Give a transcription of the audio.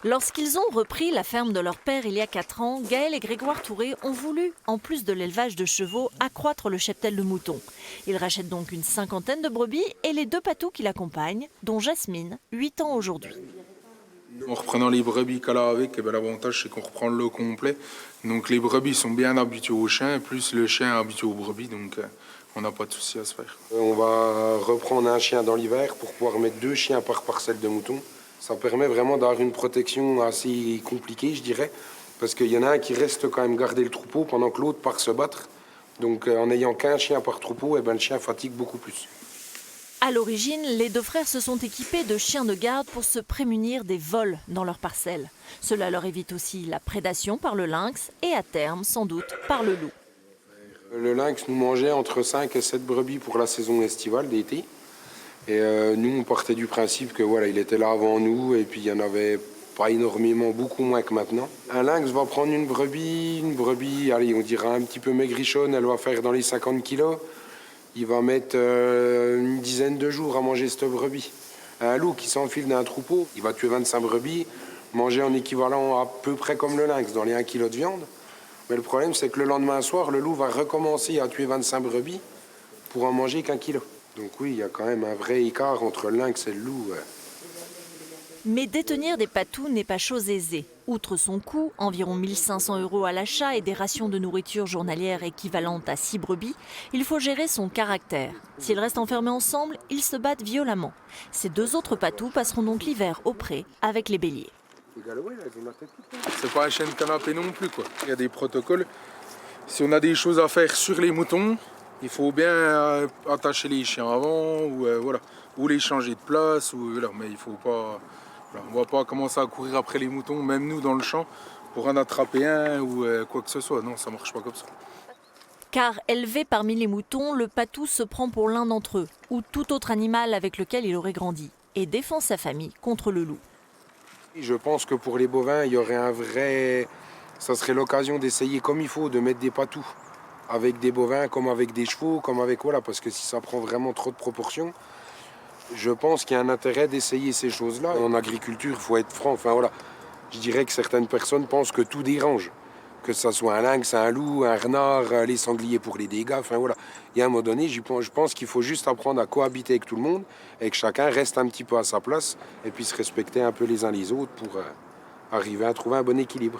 Lorsqu'ils ont repris la ferme de leur père il y a 4 ans, Gaël et Grégoire Touré ont voulu, en plus de l'élevage de chevaux, accroître le cheptel de moutons. Ils rachètent donc une 50aine de brebis et les 2 patous qui l'accompagnent, dont Jasmine, 8 ans aujourd'hui. En reprenant les brebis qu'elle a avec, l'avantage c'est qu'on reprend le lot complet. Donc les brebis sont bien habituées au chien, plus le chien est habitué aux brebis, donc on n'a pas de souci à se faire. On va reprendre un chien dans l'hiver pour pouvoir mettre 2 chiens par parcelle de moutons. Ça permet vraiment d'avoir une protection assez compliquée, je dirais, parce qu'il y en a un qui reste quand même garder le troupeau pendant que l'autre part se battre. Donc en n'ayant qu'un chien par troupeau, le chien fatigue beaucoup plus. À l'origine, les 2 frères se sont équipés de chiens de garde pour se prémunir des vols dans leurs parcelles. Cela leur évite aussi la prédation par le lynx et à terme, sans doute, par le loup. Le lynx nous mangeait entre 5 et 7 brebis pour la saison estivale d'été. Et nous, on partait du principe que voilà, il était là avant nous et puis il y en avait pas énormément, beaucoup moins que maintenant. Un lynx va prendre une brebis, allez, on dirait un petit peu maigrichonne, elle va faire dans les 50 kilos. Il va mettre une dizaine de jours à manger cette brebis. Un loup qui s'enfile d'un troupeau, il va tuer 25 brebis, manger en équivalent à peu près comme le lynx, dans les 1 kg de viande. Mais le problème, c'est que le lendemain soir, le loup va recommencer à tuer 25 brebis pour en manger qu'1 kilo. Donc oui, il y a quand même un vrai écart entre le lynx et le loup. Mais détenir des patous n'est pas chose aisée. Outre son coût, environ 1 500 € à l'achat et des rations de nourriture journalières équivalentes à 6 brebis, il faut gérer son caractère. S'ils restent enfermés ensemble, ils se battent violemment. Ces 2 autres patous passeront donc l'hiver au pré avec les béliers. C'est pas un chien de canapé non plus, quoi. Il y a des protocoles. Si on a des choses à faire sur les moutons, il faut bien attacher les chiens avant ou les changer de place. Mais il faut pas. Voilà, on va pas commencer à courir après les moutons, même nous dans le champ, pour en attraper un ou quoi que ce soit. Non, ça marche pas comme ça. Car élevé parmi les moutons, le patou se prend pour l'un d'entre eux, ou tout autre animal avec lequel il aurait grandi, et défend sa famille contre le loup. Je pense que pour les bovins, il y aurait ça serait l'occasion d'essayer comme il faut, de mettre des patous avec des bovins, comme avec des chevaux, parce que si ça prend vraiment trop de proportions, je pense qu'il y a un intérêt d'essayer ces choses-là. En agriculture, il faut être franc. Je dirais que certaines personnes pensent que tout dérange. Que ce soit un lynx, un loup, un renard, les sangliers pour les dégâts. Il y a un moment donné, je pense qu'il faut juste apprendre à cohabiter avec tout le monde et que chacun reste un petit peu à sa place et puis se respecter un peu les uns les autres pour arriver à trouver un bon équilibre.